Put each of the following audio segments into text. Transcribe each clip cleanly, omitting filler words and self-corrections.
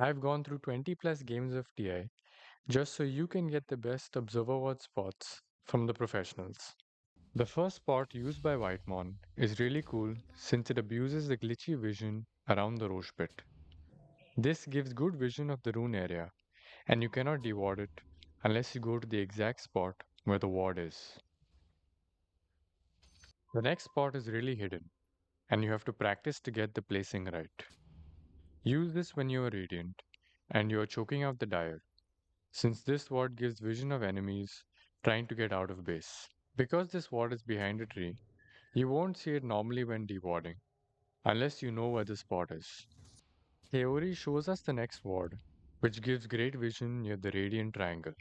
I've gone through 20 plus games of TI just so you can get the best observer watch spots from the professionals. The first spot used by Whitemon is really cool since it abuses the glitchy vision around the Roche pit. This gives good vision of the rune area, and you cannot deward it unless you go to the exact spot where the ward is. The next spot is really hidden, and you have to practice to get the placing right. Use this when you are radiant and you are choking out the dire, since this ward gives vision of enemies trying to get out of base. Because this ward is behind a tree, you won't see it normally when dewarding, unless you know where the spot is. Theory shows us the next ward, which gives great vision near the radiant triangle.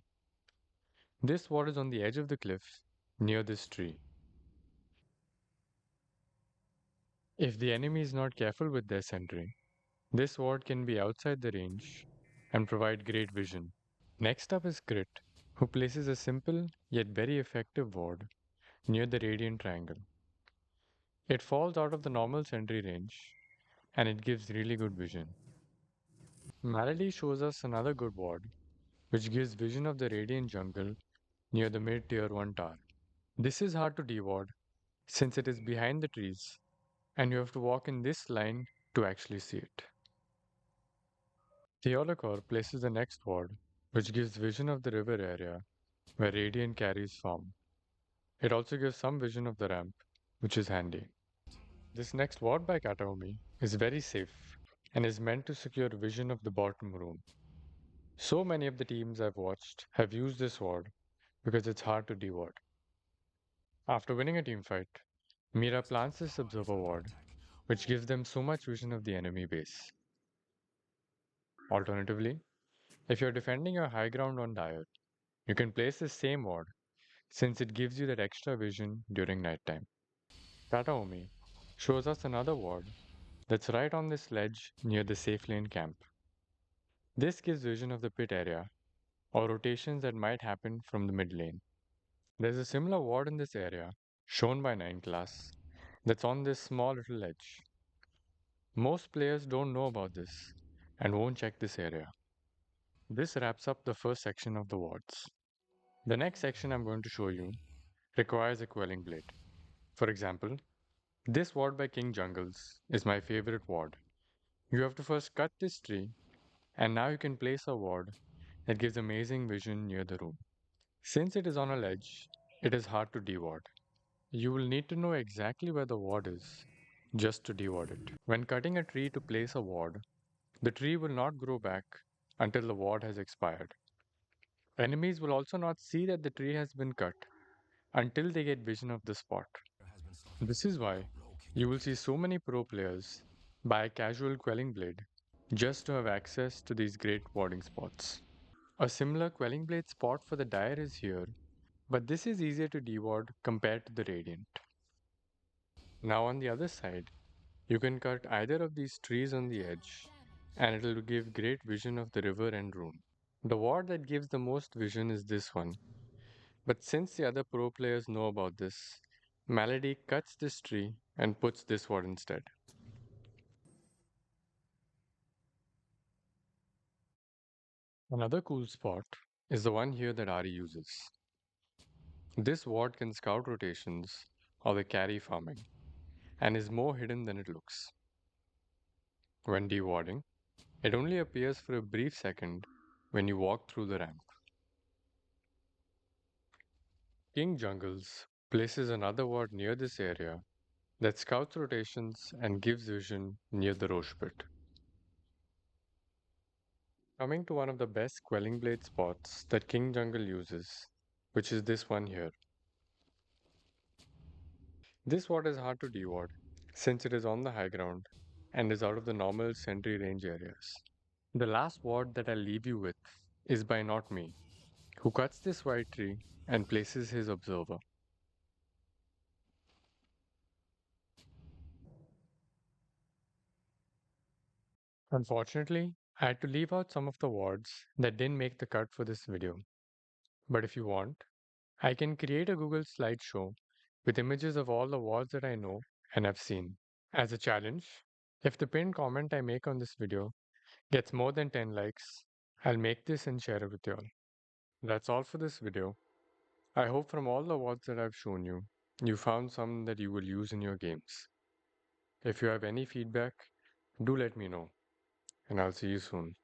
This ward is on the edge of the cliff, near this tree. If the enemy is not careful with their sentry, this ward can be outside the range and provide great vision. Next up is Crit, who places a simple yet very effective ward near the radiant triangle. It falls out of the normal sentry range and it gives really good vision. Malady shows us another good ward, which gives vision of the radiant jungle near the mid tier 1 tower. This is hard to deward since it is behind the trees and you have to walk in this line to actually see it. Theolacor places the next ward, which gives vision of the river area where radiant carries farm. It also gives some vision of the ramp, which is handy. This next ward by Kataomi is very safe and is meant to secure vision of the bottom room. So many of the teams I've watched have used this ward because it's hard to deward. After winning a team fight, Mira plants this observer ward, which gives them so much vision of the enemy base. Alternatively, if you're defending your high ground on Dire, you can place the same ward since it gives you that extra vision during nighttime. Kataomi shows us another ward that's right on this ledge near the safe lane camp. This gives vision of the pit area or rotations that might happen from the mid lane. There's a similar ward in this area, shown by 9 class, that's on this small little ledge. Most players don't know about this and won't check this area. This wraps up the first section of the wards. The next section I'm going to show you requires a quelling blade. For example, this ward by King Jungles is my favorite ward. You have to first cut this tree, and now you can place a ward that gives amazing vision near the room. Since it is on a ledge, it is hard to deward. You will need to know exactly where the ward is just to deward it. When cutting a tree to place a ward, the tree will not grow back until the ward has expired. Enemies will also not see that the tree has been cut until they get vision of the spot. This is why you will see so many pro players buy a casual quelling blade just to have access to these great warding spots. A similar quelling blade spot for the dire is here, but this is easier to deward compared to the radiant. Now on the other side, you can cut either of these trees on the edge and it will give great vision of the river and rune. The ward that gives the most vision is this one, but since the other pro players know about this, Malady cuts this tree and puts this ward instead. Another cool spot is the one here that Ari uses. This ward can scout rotations or the carry farming and is more hidden than it looks. When dewarding, it only appears for a brief second when you walk through the ramp. King Jungles places another ward near this area that scouts rotations and gives vision near the Roche pit. Coming to one of the best Quelling Blade spots that King Jungle uses, which is this one here. This ward is hard to deward since it is on the high ground and is out of the normal sentry range areas. The last ward that I'll leave you with is by Not Me, who cuts this white tree and places his observer. Unfortunately, I had to leave out some of the wards that didn't make the cut for this video. But if you want, I can create a Google slideshow with images of all the wards that I know and have seen. As a challenge, if the pinned comment I make on this video gets more than 10 likes, I'll make this and share it with you all. That's all for this video. I hope from all the awards that I've shown you, you found some that you will use in your games. If you have any feedback, do let me know, and I'll see you soon.